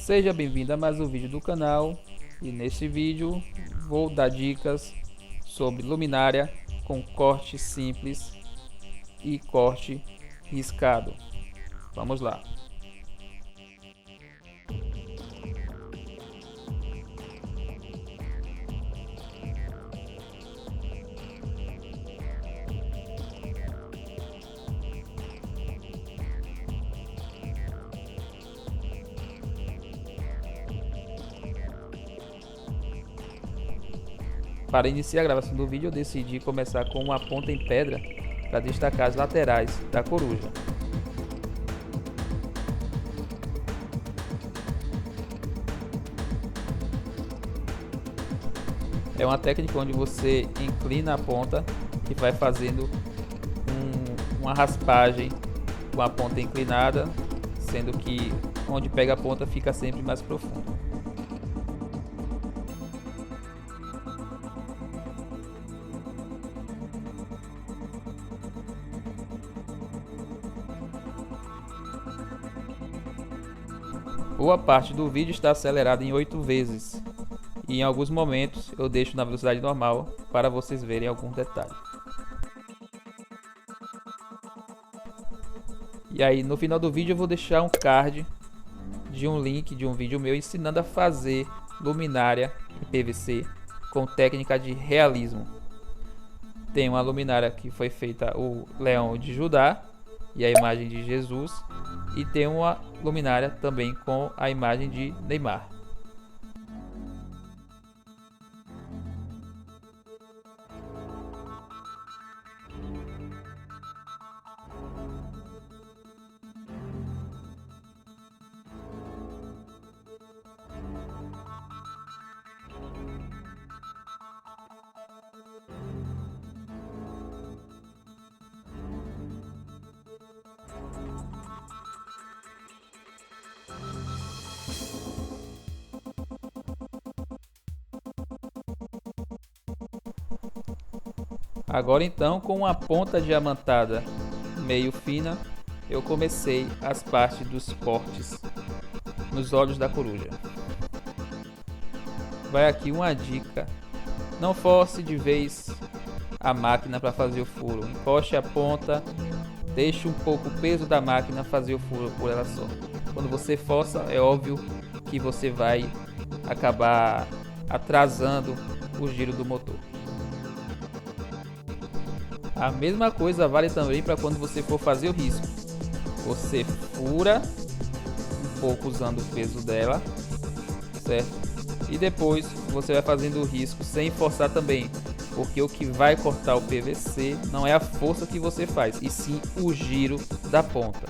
Seja bem-vindo a mais um vídeo do canal, e nesse vídeo vou dar dicas sobre luminária com corte simples e corte riscado. Vamos lá. Para iniciar a gravação do vídeo, eu decidi começar com uma ponta em pedra para destacar as laterais da coruja. É uma técnica onde você inclina a ponta e vai fazendo uma raspagem com a ponta inclinada, sendo que onde pega a ponta fica sempre mais profundo. Boa parte do vídeo está acelerada em 8 vezes e em alguns momentos eu deixo na velocidade normal para vocês verem algum detalhe. E aí no final do vídeo eu vou deixar um card de um link de um vídeo meu ensinando a fazer luminária em PVC com técnica de realismo. Tem uma luminária que foi feita o Leão de Judá e a imagem de Jesus, e tem uma luminária também com a imagem de Neymar. Agora então, com uma ponta diamantada meio fina, eu comecei as partes dos cortes nos olhos da coruja. Vai aqui uma dica: não force de vez a máquina para fazer o furo. Encoste a ponta, deixe um pouco o peso da máquina fazer o furo por ela só. Quando você força, é óbvio que você vai acabar atrasando o giro do motor. A mesma coisa vale também para quando você for fazer o risco. Você fura um pouco usando o peso dela, certo? E depois você vai fazendo o risco sem forçar também, porque o que vai cortar o PVC não é a força que você faz, e sim o giro da ponta.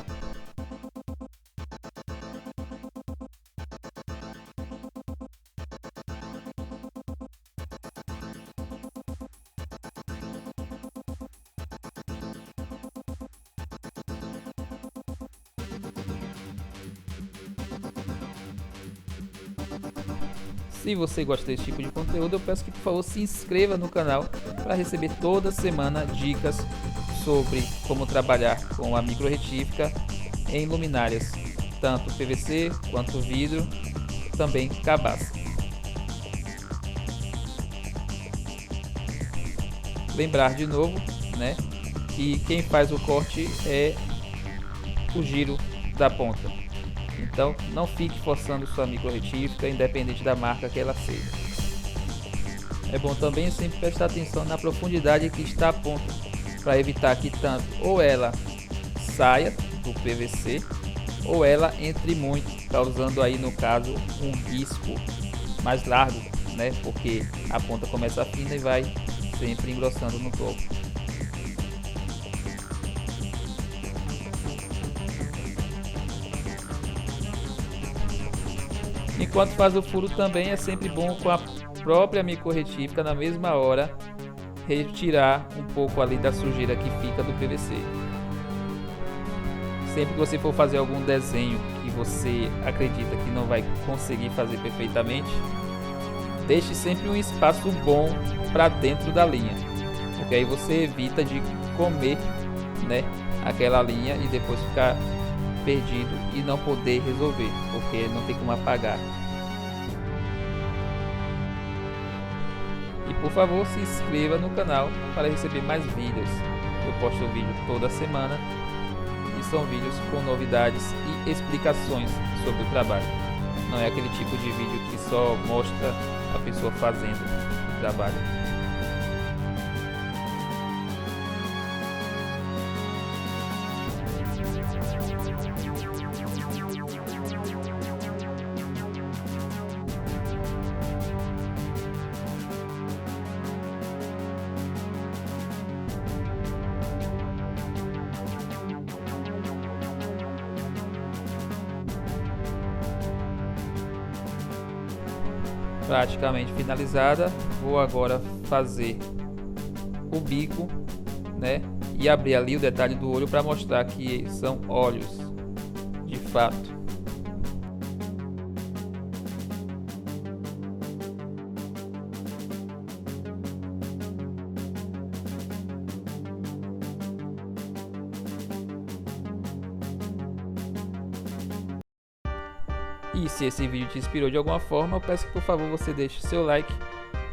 Se você gosta desse tipo de conteúdo, eu peço que por favor se inscreva no canal para receber toda semana dicas sobre como trabalhar com a micro retífica em luminárias, tanto PVC quanto vidro, também cabaça. Lembrar de novo, né, que quem faz o corte é o giro da ponta. Então não fique forçando sua micro retífica, independente da marca que ela seja. É bom também sempre prestar atenção na profundidade que está a ponta, para evitar que tanto ou ela saia do PVC ou ela entre muito, causando aí no caso um risco mais largo, né? Porque a ponta começa fina e vai sempre engrossando no topo. Enquanto faz o furo também é sempre bom com a própria micro retífica na mesma hora retirar um pouco ali da sujeira que fica do PVC. Sempre que você for fazer algum desenho que você acredita que não vai conseguir fazer perfeitamente, deixe sempre um espaço bom para dentro da linha, porque aí você evita de comer, né, aquela linha e depois ficar perdido e não poder resolver, porque não tem como apagar. E por favor, se inscreva no canal para receber mais vídeos. Eu posto vídeo toda semana e são vídeos com novidades e explicações sobre o trabalho. Não é aquele tipo de vídeo que só mostra a pessoa fazendo o trabalho. Praticamente finalizada, vou agora fazer o bico, né, e abrir ali o detalhe do olho para mostrar que são olhos de fato. E se esse vídeo te inspirou de alguma forma, eu peço que por favor você deixe seu like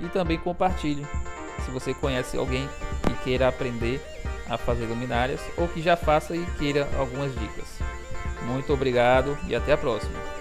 e também compartilhe. Se você conhece alguém que queira aprender a fazer luminárias ou que já faça e queira algumas dicas. Muito obrigado e até a próxima.